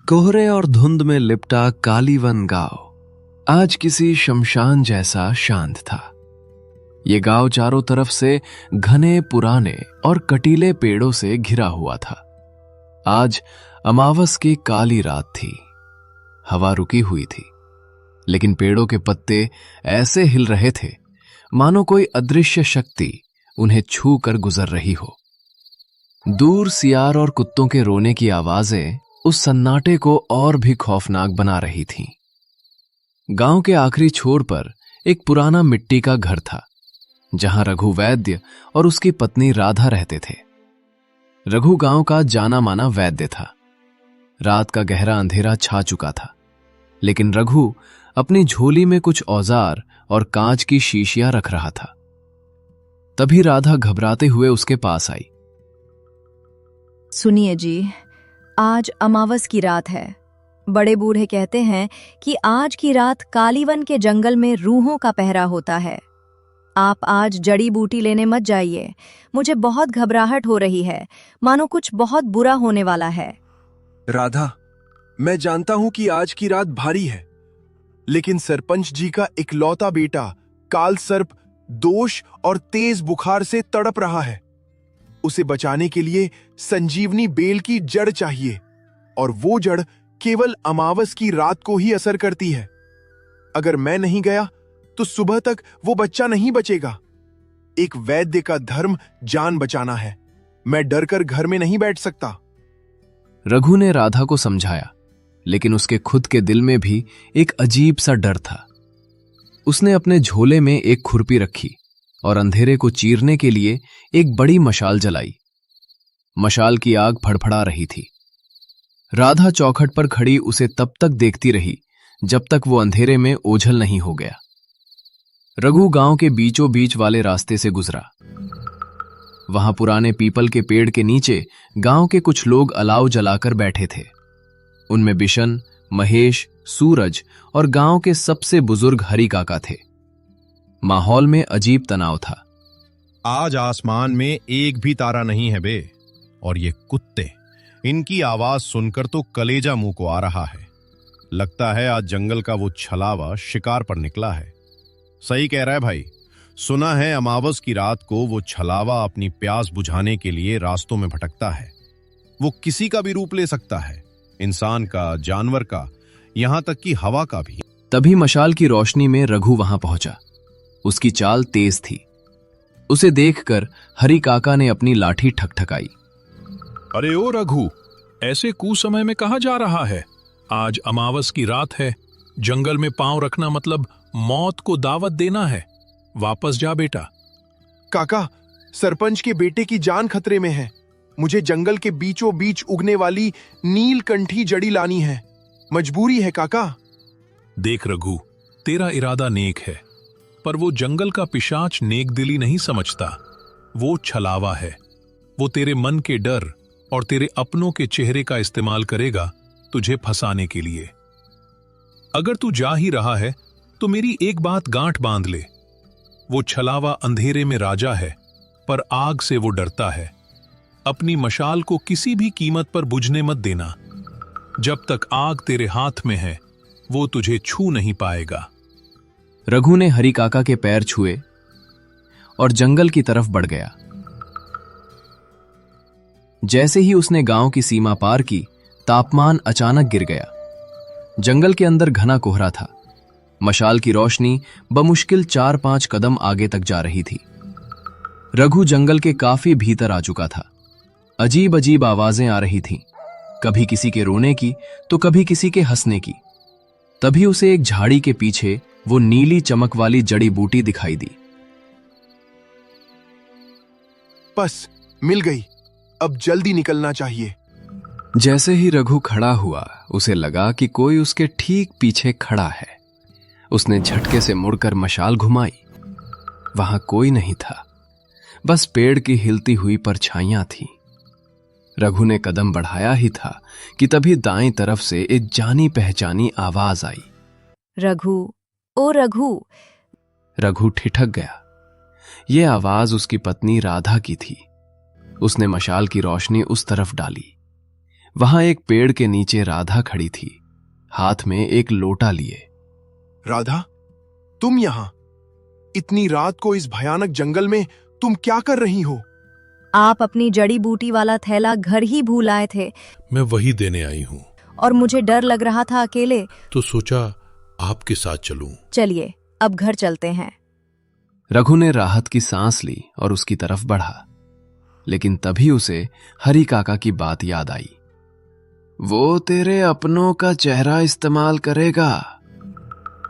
कोहरे और धुंध में लिपटा कालीवन गांव आज किसी शमशान जैसा शांत था। ये गांव चारों तरफ से घने पुराने और कटीले पेड़ों से घिरा हुआ था। आज अमावस की काली रात थी। हवा रुकी हुई थी, लेकिन पेड़ों के पत्ते ऐसे हिल रहे थे मानो कोई अदृश्य शक्ति उन्हें छू कर गुजर रही हो। दूर सियार और कुत्तों के रोने की आवाजें उस सन्नाटे को और भी खौफनाक बना रही थीं। गांव के आखिरी छोर पर एक पुराना मिट्टी का घर था, जहां रघु वैद्य और उसकी पत्नी राधा रहते थे। रघु गांव का जाना माना वैद्य था। रात का गहरा अंधेरा छा चुका था, लेकिन रघु अपनी झोली में कुछ औजार और कांच की शीशियां रख रहा था। तभी राधा घबराते हुए उसके पास आई। सुनिए जी, आज अमावस की रात है। बड़े बूढ़े कहते हैं कि आज की रात कालीवन के जंगल में रूहों का पहरा होता है। आप आज जड़ी बूटी लेने मत जाइए। मुझे बहुत घबराहट हो रही है, मानो कुछ बहुत बुरा होने वाला है। राधा, मैं जानता हूं कि आज की रात भारी है, लेकिन सरपंच जी का इकलौता बेटा काल सर्प दोष और तेज बुखार से तड़प रहा है। उसे बचाने के लिए संजीवनी बेल की जड़ चाहिए, और वो जड़ केवल अमावस की रात को ही असर करती है। अगर मैं नहीं गया तो सुबह तक वो बच्चा नहीं बचेगा। एक वैद्य का धर्म जान बचाना है। मैं डरकर घर में नहीं बैठ सकता। रघु ने राधा को समझाया, लेकिन उसके खुद के दिल में भी एक अजीब सा डर था। उसने अपने झोले में एक खुरपी रखी और अंधेरे को चीरने के लिए एक बड़ी मशाल जलाई। मशाल की आग फड़फड़ा रही थी। राधा चौखट पर खड़ी उसे तब तक देखती रही जब तक वो अंधेरे में ओझल नहीं हो गया। रघु गांव के बीचों बीच वाले रास्ते से गुजरा। वहां पुराने पीपल के पेड़ के नीचे गांव के कुछ लोग अलाव जलाकर बैठे थे। उनमें बिशन, महेश, सूरज और गांव के सबसे बुजुर्ग हरि काका थे। माहौल में अजीब तनाव था। आज आसमान में एक भी तारा नहीं है बे, और ये कुत्ते, इनकी आवाज सुनकर तो कलेजा मुंह को आ रहा है। लगता है आज जंगल का वो छलावा शिकार पर निकला है। सही कह रहा है भाई। सुना है अमावस की रात को वो छलावा अपनी प्यास बुझाने के लिए रास्तों में भटकता है। वो किसी का भी रूप ले सकता है, इंसान का, जानवर का, यहां तक कि हवा का भी। तभी मशाल की रोशनी में रघु वहां पहुंचा। उसकी चाल तेज थी। उसे देखकर हरि काका ने अपनी लाठी ठकठकाई। अरे ओ रघु, ऐसे कुसमय में कहां जा रहा है? आज अमावस की रात है। जंगल में पांव रखना मतलब मौत को दावत देना है। वापस जा बेटा। काका, सरपंच के बेटे की जान खतरे में है। मुझे जंगल के बीचों बीच उगने वाली नीलकंठी जड़ी लानी है। मजबूरी है काका। देख रघु, तेरा इरादा नेक है, पर वो जंगल का पिशाच नेक दिली नहीं समझता। वो छलावा है। वो तेरे मन के डर और तेरे अपनों के चेहरे का इस्तेमाल करेगा तुझे फंसाने के लिए। अगर तू जा ही रहा है तो मेरी एक बात गांठ बांध ले। वो छलावा अंधेरे में राजा है, पर आग से वो डरता है। अपनी मशाल को किसी भी कीमत पर बुझने मत देना। जब तक आग तेरे हाथ में है, वो तुझे छू नहीं पाएगा। रघु ने हरि काका के पैर छुए और जंगल की तरफ बढ़ गया। जैसे ही उसने गांव की सीमा पार की, तापमान अचानक गिर गया। जंगल के अंदर घना कोहरा था। मशाल की रोशनी बमुश्किल 4-5 कदम आगे तक जा रही थी। रघु जंगल के काफी भीतर आ चुका था। अजीब अजीब आवाजें आ रही थीं, कभी किसी के रोने की तो कभी किसी के हंसने की। तभी उसे एक झाड़ी के पीछे वो नीली चमक वाली जड़ी बूटी दिखाई दी। बस मिल गई, अब जल्दी निकलना चाहिए। जैसे ही रघु खड़ा हुआ, उसे लगा कि कोई उसके ठीक पीछे खड़ा है। उसने झटके से मुड़कर मशाल घुमाई। वहां कोई नहीं था, बस पेड़ की हिलती हुई परछाइयां थीं। रघु ने कदम बढ़ाया ही था कि तभी दाईं तरफ से एक जानी पहचानी आवाज आई। रघु, ओ रघु। रघु ठिठक गया। यह आवाज उसकी पत्नी राधा की थी। उसने मशाल की रोशनी उस तरफ डाली। वहां एक पेड़ के नीचे राधा खड़ी थी, हाथ में एक लोटा लिए। राधा, तुम यहां इतनी रात को इस भयानक जंगल में तुम क्या कर रही हो? आप अपनी जड़ी बूटी वाला थैला घर ही भूल आए थे मैं वही देने आई हूं, और मुझे डर लग रहा था अकेले, तो सोचा आपके साथ चलूं। चलिए अब घर चलते हैं। रघु ने राहत की सांस ली और उसकी तरफ बढ़ा, लेकिन तभी उसे हरी काका की बात याद आई। वो तेरे अपनों का चेहरा इस्तेमाल करेगा।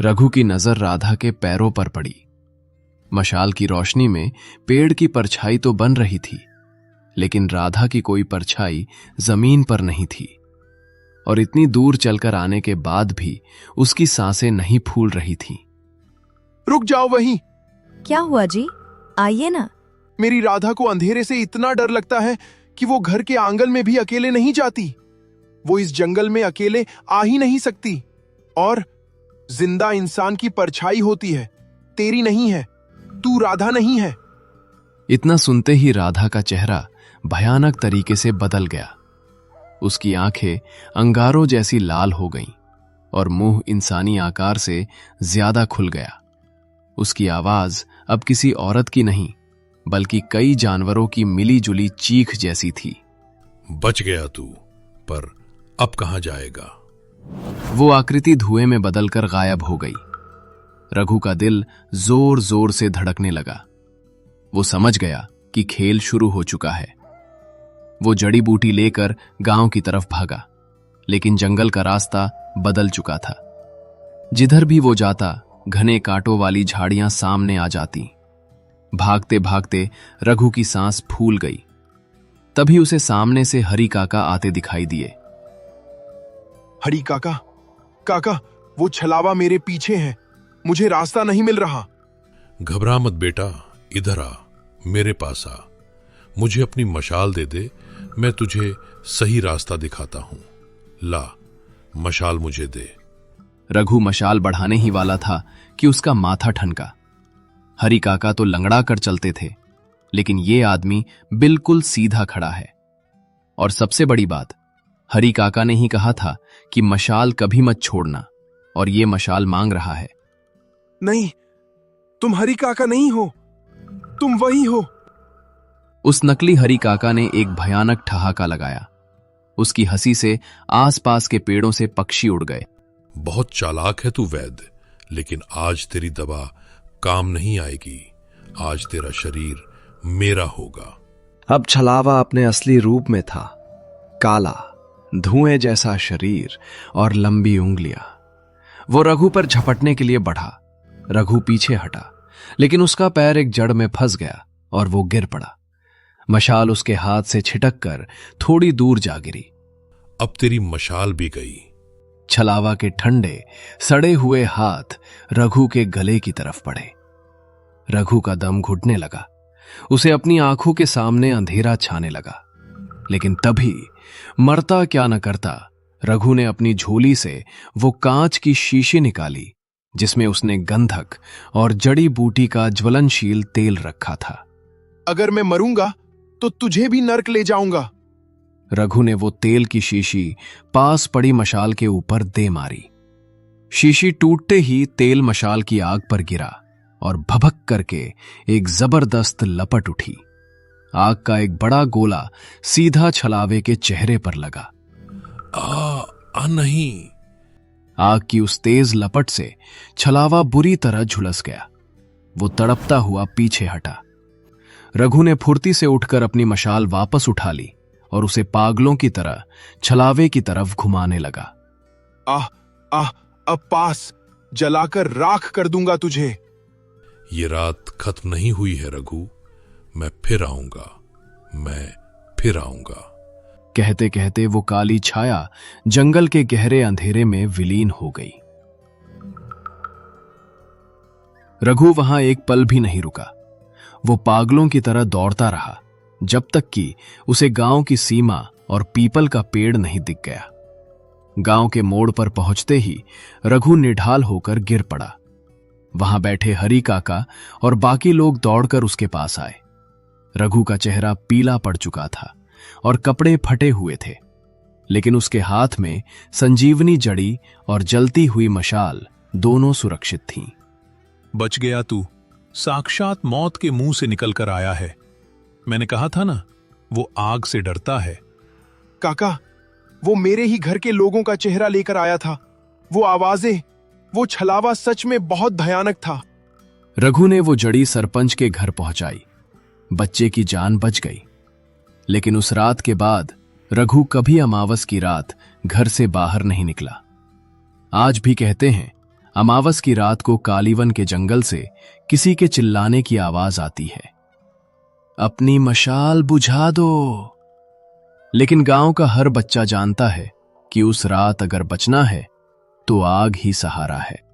रघु की नजर राधा के पैरों पर पड़ी। मशाल की रोशनी में पेड़ की परछाई तो बन रही थी, लेकिन राधा की कोई परछाई जमीन पर नहीं थी, और इतनी दूर चलकर आने के बाद भी उसकी सांसें नहीं फूल रही थीं। रुक जाओ वहीं। क्या हुआ जी? आइए ना। मेरी राधा को अंधेरे से इतना डर लगता है कि वो घर के आंगन में भी अकेले नहीं जाती। वो इस जंगल में अकेले आ ही नहीं सकती, और जिंदा इंसान की परछाई होती है, तेरी नहीं है। तू राधा नहीं है। इतना सुनते ही राधा का चेहरा भयानक तरीके से बदल गया। उसकी आंखें अंगारों जैसी लाल हो गईं और मुंह इंसानी आकार से ज्यादा खुल गया। उसकी आवाज अब किसी औरत की नहीं, बल्कि कई जानवरों की मिली-जुली चीख जैसी थी। बच गया तू, पर अब कहां जाएगा? वो आकृति धुएं में बदलकर गायब हो गई। रघु का दिल जोर जोर से धड़कने लगा। वो समझ गया कि खेल शुरू हो चुका है। वो जड़ी बूटी लेकर गांव की तरफ भागा, लेकिन जंगल का रास्ता बदल चुका था। जिधर भी वो जाता, घने कांटों वाली झाड़ियां सामने आ जाती। भागते भागते रघु की सांस फूल गई। तभी उसे सामने से हरी काका आते दिखाई दिए। हरी काका, काका, वो छलावा मेरे पीछे है, मुझे रास्ता नहीं मिल रहा। घबरा मत बेटा, इधर आ, मेरे पास आ। मुझे अपनी मशाल दे दे, मैं तुझे सही रास्ता दिखाता हूं। ला, मशाल मुझे दे। रघु मशाल बढ़ाने ही वाला था कि उसका माथा ठनका। हरी काका तो लंगड़ा कर चलते थे, लेकिन ये आदमी बिल्कुल सीधा खड़ा है। और सबसे बड़ी बात, हरी काका ने ही कहा था कि मशाल कभी मत छोड़ना, और ये मशाल मांग रहा है। नहीं, तुम हरी काका नहीं हो, तुम वही हो। उस नकली हरी काका ने एक भयानक ठहाका लगाया। उसकी हंसी से आसपास के पेड़ों से पक्षी उड़ गए। बहुत चालाक है तू वैद्य, लेकिन आज तेरी दवा काम नहीं आएगी। आज तेरा शरीर मेरा होगा। अब छलावा अपने असली रूप में था। काला, धुएं जैसा शरीर और लंबी उंगलियां। वो रघु पर झपटने के लिए बढ़ा। रघु पीछे हटा, लेकिन उसका पैर एक जड़ में फंस गया और वो गिर पड़ा। मशाल उसके हाथ से छिटककर थोड़ी दूर जा गिरी। अब तेरी मशाल भी गई। छलावा के ठंडे सड़े हुए हाथ रघु के गले की तरफ पड़े। रघु का दम घुटने लगा। उसे अपनी आंखों के सामने अंधेरा छाने लगा। लेकिन तभी मरता क्या न करता, रघु ने अपनी झोली से वो कांच की शीशी निकाली, जिसमें उसने गंधक और जड़ी बूटी का ज्वलनशील तेल रखा था। अगर मैं मरूंगा तो तुझे भी नर्क ले जाऊंगा। रघु ने वो तेल की शीशी पास पड़ी मशाल के ऊपर दे मारी। शीशी टूटते ही तेल मशाल की आग पर गिरा और भभक करके एक जबरदस्त लपट उठी। आग का एक बड़ा गोला सीधा छलावे के चेहरे पर लगा। आ नहीं। आग की उस तेज लपट से छलावा बुरी तरह झुलस गया। वो तड़पता हुआ पीछे हटा। रघु ने फुर्ती से उठकर अपनी मशाल वापस उठा ली और उसे पागलों की तरह छलावे की तरफ घुमाने लगा। आह आह, अब पास जलाकर राख कर दूंगा तुझे। ये रात खत्म नहीं हुई है रघु, मैं फिर आऊंगा, मैं फिर आऊंगा। कहते कहते वो काली छाया जंगल के गहरे अंधेरे में विलीन हो गई। रघु वहां एक पल भी नहीं रुका। वो पागलों की तरह दौड़ता रहा, जब तक कि उसे गांव की सीमा और पीपल का पेड़ नहीं दिख गया। गांव के मोड़ पर पहुंचते ही रघु निढाल होकर गिर पड़ा। वहां बैठे हरी काका और बाकी लोग दौड़कर उसके पास आए। रघु का चेहरा पीला पड़ चुका था और कपड़े फटे हुए थे, लेकिन उसके हाथ में संजीवनी जड़ी और जलती हुई मशाल दोनों सुरक्षित थीं। बच गया तू, साक्षात मौत के मुंह से निकलकर आया है। मैंने कहा था ना, वो आग से डरता है। काका, वो मेरे ही घर के लोगों का चेहरा लेकर आया था। वो आवाजें, वो छलावा सच में बहुत भयानक था। रघु ने वो जड़ी सरपंच के घर पहुंचाई। बच्चे की जान बच गई। लेकिन उस रात के बाद रघु कभी अमावस की रात घर से बाहर नहीं निकला। आज भी कहते हैं, अमावस की रात को कालीवन के जंगल से किसी के चिल्लाने की आवाज आती है, अपनी मशाल बुझा दो। लेकिन गांव का हर बच्चा जानता है कि उस रात अगर बचना है तो आग ही सहारा है।